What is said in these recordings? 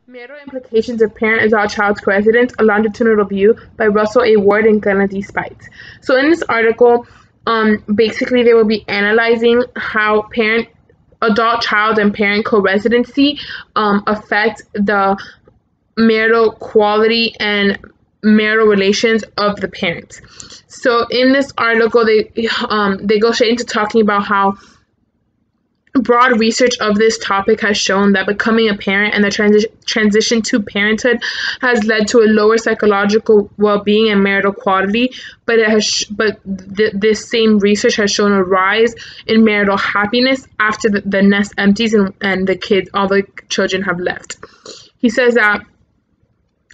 Marital Implications of Parent-Adult-Child Coresidence, A Longitudinal View by Russell A. Ward and Glenna D. Spites. So in this article, basically they will be analyzing how adult-child and parent co-residency affect the marital quality and marital relations of the parents. So in this article, they go straight into talking about how broad research of this topic has shown that becoming a parent and the transition to parenthood has led to a lower psychological well-being and marital quality, but this same research has shown a rise in marital happiness after the nest empties and all the children have left. He says that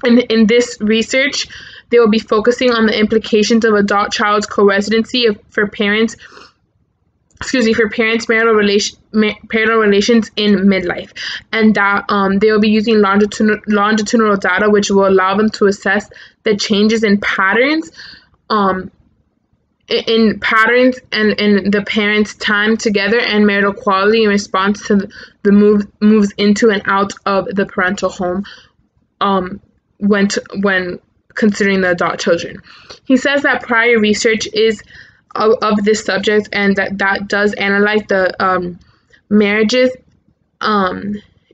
in this research, they will be focusing on the implications of adult-child co-residency for parents' marital relations in midlife, and that they will be using longitudinal data, which will allow them to assess the changes in patterns, and in the parents' time together and marital quality in response to the moves into and out of the parental home, when considering the adult children. He says that prior research is of this subject, and that does analyze the marriages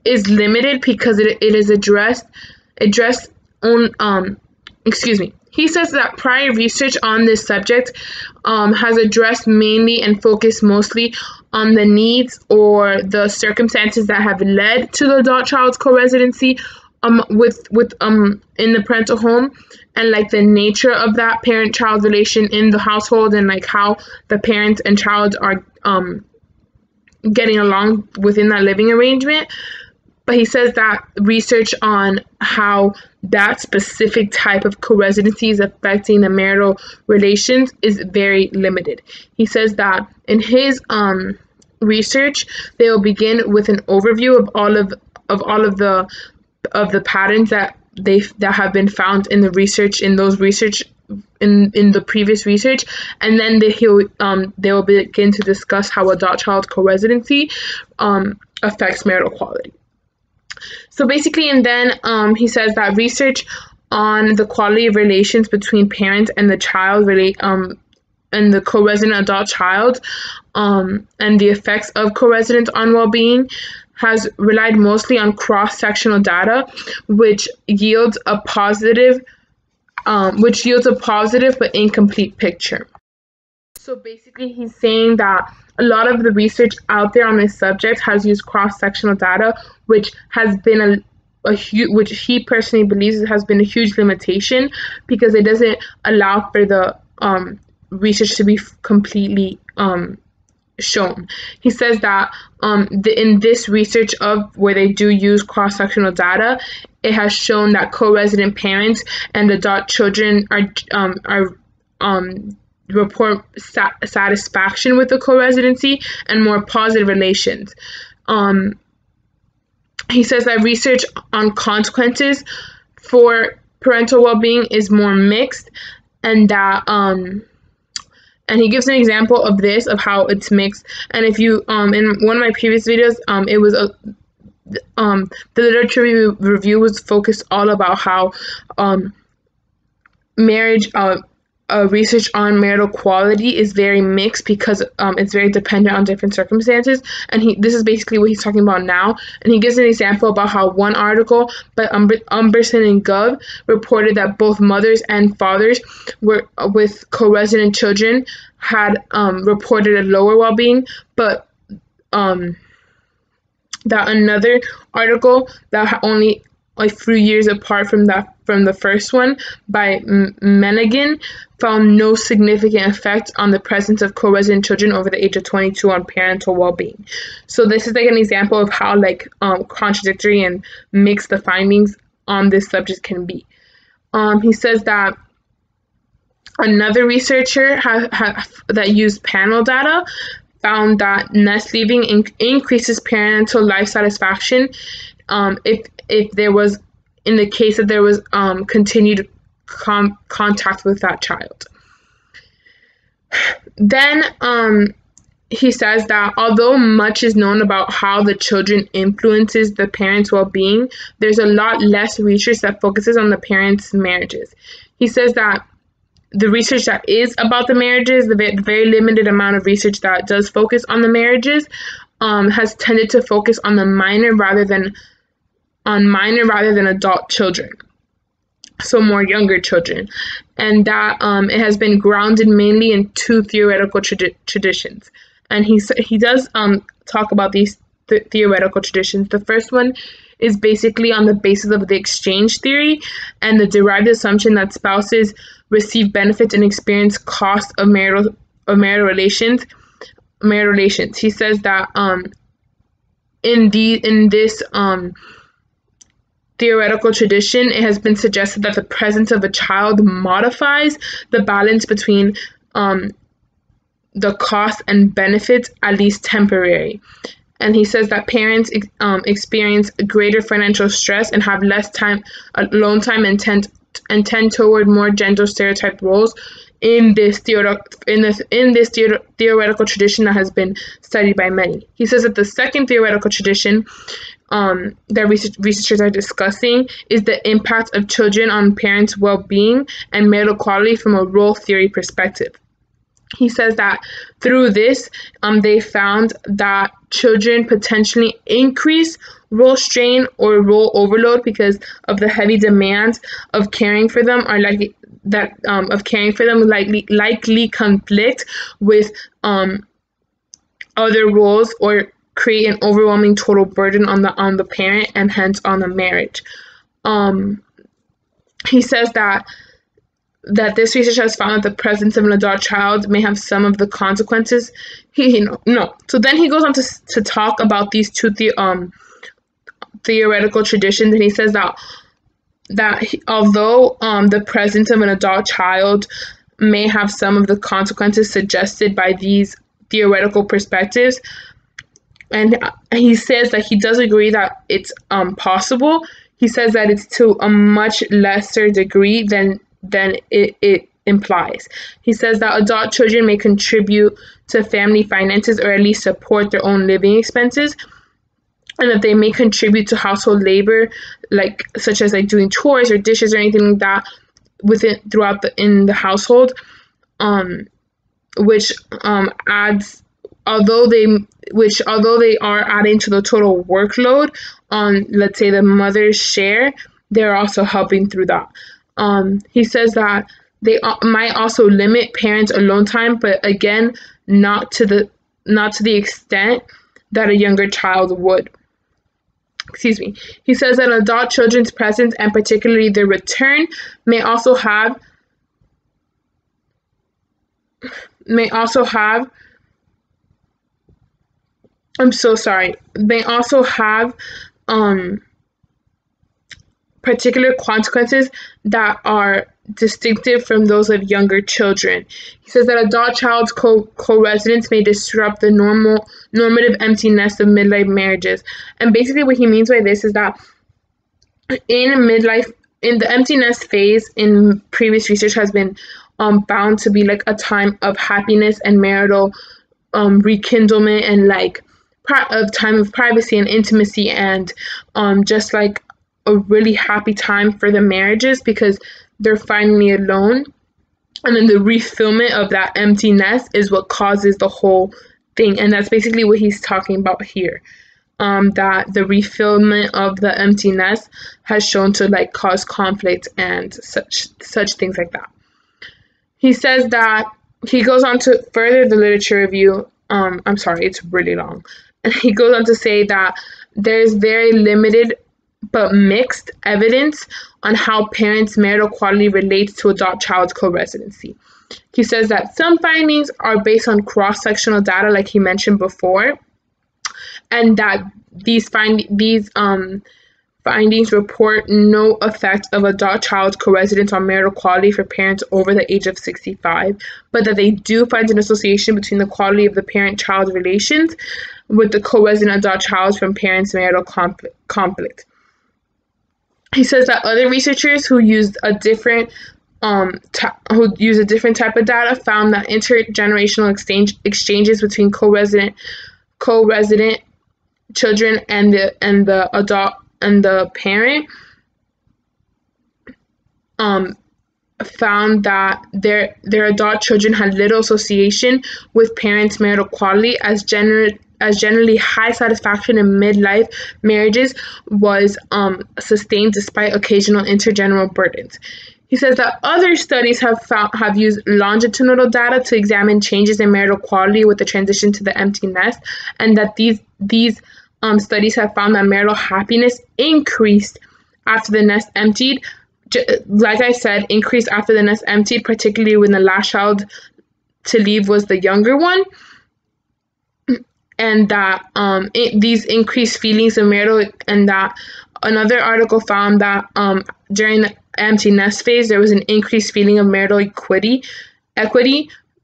is limited because it is addressed on He says that prior research on this subject has addressed mainly and focused mostly on the needs or the circumstances that have led to the adult-child co-residency in the parental home, and like the nature of that parent-child relation in the household, and like how the parent and child are getting along within that living arrangement. But he says that research on how that specific type of co-residency is affecting the marital relations is very limited. He says that in his research, they will begin with an overview of all of the patterns that have been found in the research in the previous research, and then they will begin to discuss how adult-child co-residency affects marital quality. So basically, and then he says that research on the quality of relations between parents and the child and the co-resident adult child, and the effects of co-residence on well-being has relied mostly on cross-sectional data, which yields a positive but incomplete picture. So basically, he's saying that a lot of the research out there on this subject has used cross-sectional data, which has been which he personally believes has been a huge limitation because it doesn't allow for the research to be completely shown. He says that in this research of where they do use cross-sectional data, it has shown that co-resident parents and adult children report satisfaction with the co-residency and more positive relations. He says that research on consequences for parental well-being is more mixed, and that and he gives an example of this, of how it's mixed. And if you in one of my previous videos, it was the literature review was focused all about how marriage research on marital quality is very mixed because it's very dependent on different circumstances, and this is basically what he's talking about now. And he gives an example about how one article by Umberson and Gov reported that both mothers and fathers with co-resident children had reported a lower well-being, but that another article that only a few years apart from the first one by Menigan found no significant effect on the presence of co-resident children over the age of 22 on parental well-being. So this is like an example of how contradictory and mixed the findings on this subject can be. He says that another researcher that used panel data found that nest leaving increases parental life satisfaction if there was, in the case that there was continued contact with that child. Then he says that although much is known about how the children influences the parents' well-being, there's a lot less research that focuses on the parents' marriages. He says that the research that is about the marriages, the very limited amount of research that does focus on the marriages, has tended to focus on the minor rather than adult children, so more younger children, and that it has been grounded mainly in two theoretical traditions. And he does talk about these theoretical traditions. The first one is basically on the basis of the exchange theory and the derived assumption that spouses receive benefits and experience costs of marital relations. He says that in this theoretical tradition, it has been suggested that the presence of a child modifies the balance between the costs and benefits, at least temporary. And he says that parents experience greater financial stress and have less alone time and tend toward more gender stereotype roles in this theoretical tradition that has been studied by many. He says that the second theoretical tradition that researchers are discussing is the impact of children on parents' well-being and marital quality from a role theory perspective. He says that through this, they found that children potentially increase role strain or role overload because of the heavy demands of caring for them, likely conflict with other roles or create an overwhelming total burden on the parent and hence on the marriage. He says that this research has found that the presence of an adult child may have some of the consequences. So then he goes on to talk about these two theoretical traditions, and he says that although the presence of an adult child may have some of the consequences suggested by these theoretical perspectives, and he says that he does agree that it's possible. He says that it's to a much lesser degree than it implies. He says that adult children may contribute to family finances or at least support their own living expenses, and that they may contribute to household labor, such as doing chores or dishes or anything like that in the household, which although they are adding to the total workload on, let's say, the mother's share, they're also helping through that. He says that they might also limit parents' alone time, but again, not to the extent that a younger child would. He says that adult children's presence and may also have particular consequences that are distinctive from those of younger children. He says that adult child's co-residence may disrupt the normative empty nest of midlife marriages. And basically what he means by this is that in the empty nest phase, in previous research has been bound to be a time of happiness and marital rekindlement and a time of privacy and intimacy and just a really happy time for the marriages because they're finally alone. And then the refillment of that empty nest is what causes the whole thing. And that's basically what he's talking about here. That the refillment of the empty nest has shown to cause conflict and such things like that. He says that he goes on to further the literature review. I'm sorry, it's really long. And he goes on to say that there's very limited but mixed evidence on how parents' marital quality relates to adult-child co-residency. He says that some findings are based on cross-sectional data, like he mentioned before, and that these findings report no effect of adult-child co-residence on marital quality for parents over the age of 65, but that they do find an association between the quality of the parent-child relations with the co-resident adult child from parents' marital conflict. He says that other researchers who used a different who used a different type of data, found that intergenerational exchanges between co-resident children and the adult and the parent found that their adult children had little association with parents' marital quality, as generally high satisfaction in midlife marriages was sustained despite occasional intergenerational burdens. He says that other studies have used longitudinal data to examine changes in marital quality with the transition to the empty nest, and that these studies have found that marital happiness increased after the nest emptied. Like I said, increased after the nest emptied, particularly when the last child to leave was the younger one, and that these increased feelings of marital, and that another article found that during the empty nest phase there was an increased feeling of marital equity,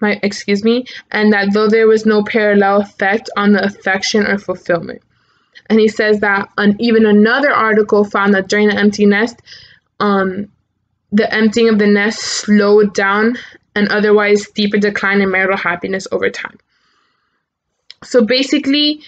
and that though there was no parallel effect on the affection or fulfillment. And he says that even another article found that during the empty nest, the emptying of the nest slowed down an otherwise steeper decline in marital happiness over time. So basically,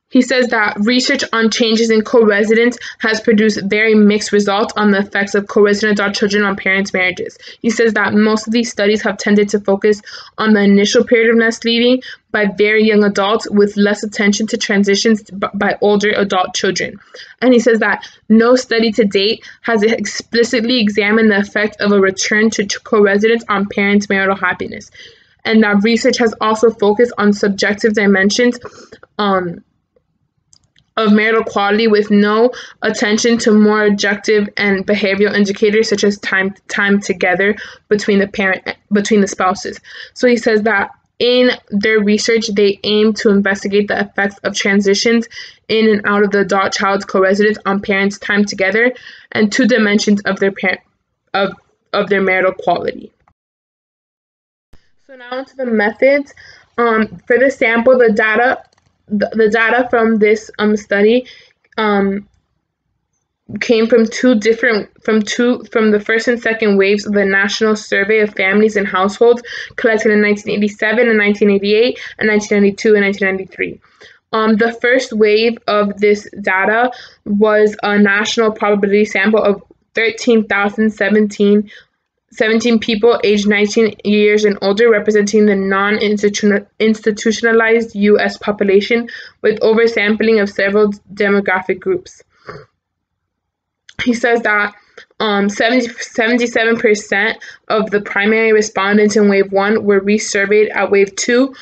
he says that research on changes in co-residence has produced very mixed results on the effects of co-resident adult children on parents' marriages. He says that most of these studies have tended to focus on the initial period of nest leaving by very young adults, with less attention to transitions by older adult children. And he says that no study to date has explicitly examined the effect of a return to co-residence on parents' marital happiness. And that research has also focused on subjective dimensions of marital quality, with no attention to more objective and behavioral indicators such as time together between the spouses. So he says that in their research, they aim to investigate the effects of transitions in and out of the adult child's co-residence on parents' time together, and two dimensions of their marital quality. So now onto the methods. For the sample, the data from this study came from the first and second waves of the National Survey of Families and Households, collected in 1987 and 1988 and 1992 and 1993. The first wave of this data was a national probability sample of 13,017 people aged 19 years and older, representing the non-institutionalized U.S. population, with oversampling of several demographic groups. He says that 77% of the primary respondents in Wave 1 were resurveyed at Wave 2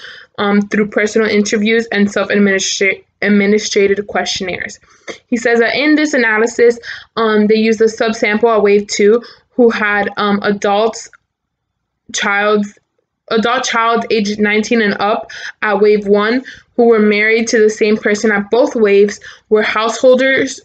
through personal interviews and self-administrated questionnaires. He says that in this analysis, they used a subsample at Wave 2 who had adult child aged 19 and up at Wave 1 who were married to the same person at both waves, were householders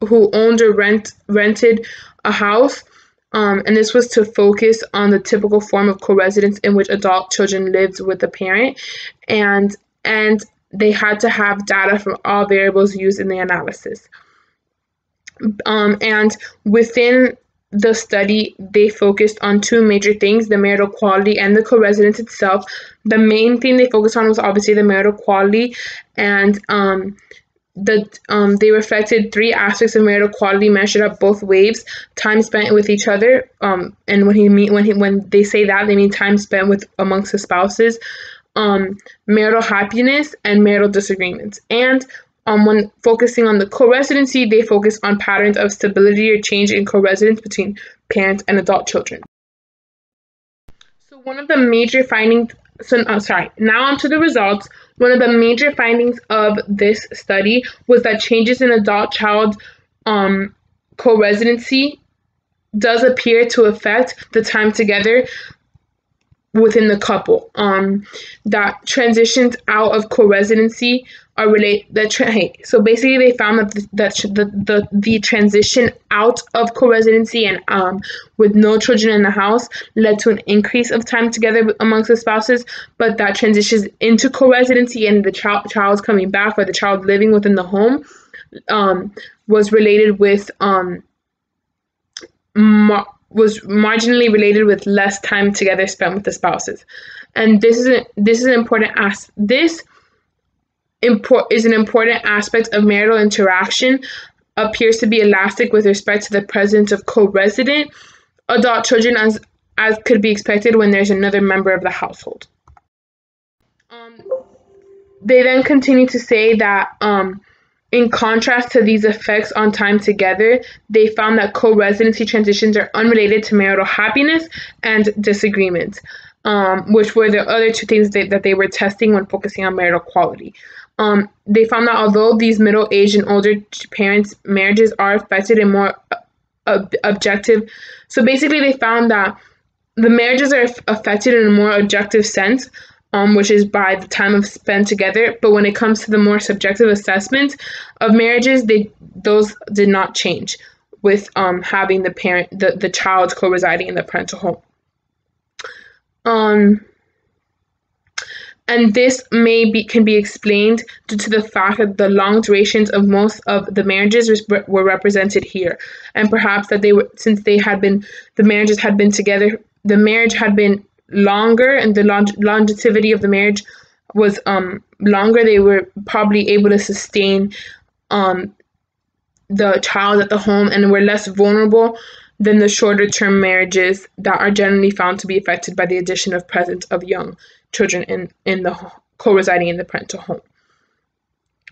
who owned or rented a house, and this was to focus on the typical form of co-residence in which adult children lived with the parent, and they had to have data from all variables used in the analysis. And within the study, they focused on two major things: the marital quality and the co-residence itself. The main thing they focused on was obviously the marital quality, and they reflected three aspects of marital quality measured at both waves: time spent with each other, and when they say that, they mean time spent with amongst the spouses, marital happiness, and marital disagreements. And when focusing on the co-residency, they focus on patterns of stability or change in co-residence between parents and adult children. So one of the major findings, now onto the results. One of the major findings of this study was that changes in adult-child co-residency does appear to affect the time together within the couple. That transitions out of co-residency are related. So basically, they found that the transition out of co-residency and with no children in the house led to an increase of time together amongst the spouses, but that transitions into co-residency and the child's coming back, or the child living within the home, was related with was marginally related with less time together spent with the spouses. And this is an important aspect of marital interaction, appears to be elastic with respect to the presence of co-resident adult children as could be expected when there's another member of the household. They then continue to say that in contrast to these effects on time together, they found that co-residency transitions are unrelated to marital happiness and disagreement, which were the other two things that they were testing when focusing on marital quality. They found that although these middle-aged and older parents' marriages are affected in more objective, so basically they found that the marriages are affected in a more objective sense, which is by the time of spent together. But when it comes to the more subjective assessment of marriages, those did not change with having the child co-residing in the parental home. And this can be explained due to the fact that the long durations of most of the marriages were represented here, and perhaps that the marriages had been together, the marriage had been longer, and the longevity of the marriage was longer. They were probably able to sustain the child at the home and were less vulnerable than the shorter term marriages that are generally found to be affected by the addition of presence of young children in the co-residing in the parental home.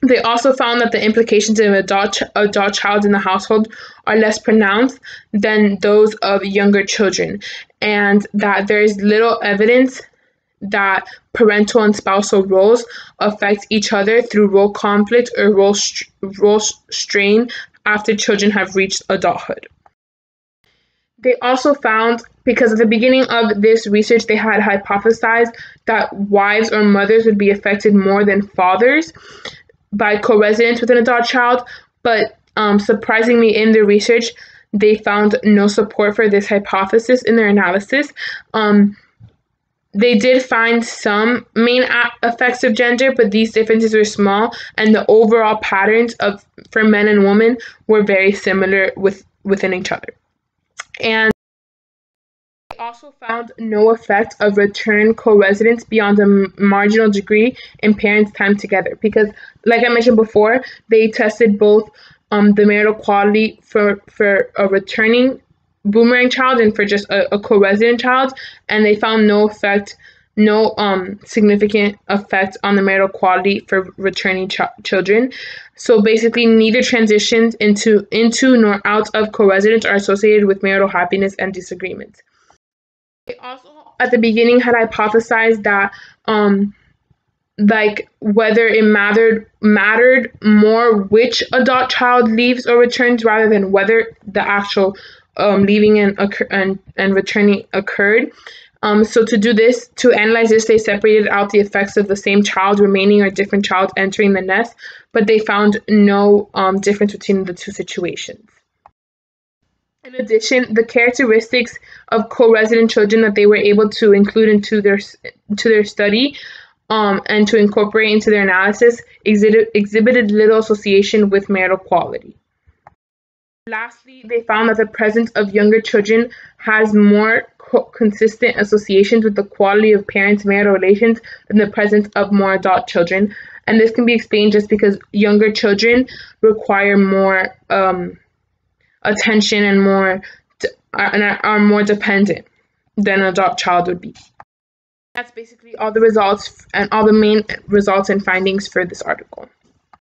They also found that the implications of adult child in the household are less pronounced than those of younger children, and that there is little evidence that parental and spousal roles affect each other through role conflict or role strain after children have reached adulthood. They also found, because at the beginning of this research, they had hypothesized that wives or mothers would be affected more than fathers by co-residence with an adult child, but surprisingly in their research, they found no support for this hypothesis in their analysis. They did find some main effects of gender, but these differences were small, and the overall patterns for men and women were very similar within each other. And they also found no effect of return co-residence beyond a marginal degree in parents' time together, because, like I mentioned before, they tested both the marital quality for a returning boomerang child and for just a co-resident child, and they found no significant effect on the marital quality for returning children. So basically, neither transitions into nor out of co-residence are associated with marital happiness and disagreement. They also, at the beginning, had hypothesized that whether it mattered more which adult child leaves or returns rather than whether the actual leaving and returning occurred. So to analyze this, they separated out the effects of the same child remaining or different child entering the nest, but they found no difference between the two situations. In addition, the characteristics of co-resident children that they were able to include into their study and to incorporate into their analysis exhibited little association with marital quality. Lastly, they found that the presence of younger children has more consistent associations with the quality of parents' marital relations than the presence of more adult children. And this can be explained just because younger children require more attention and are more dependent than an adult child would be. That's basically all the results and all the main results and findings for this article.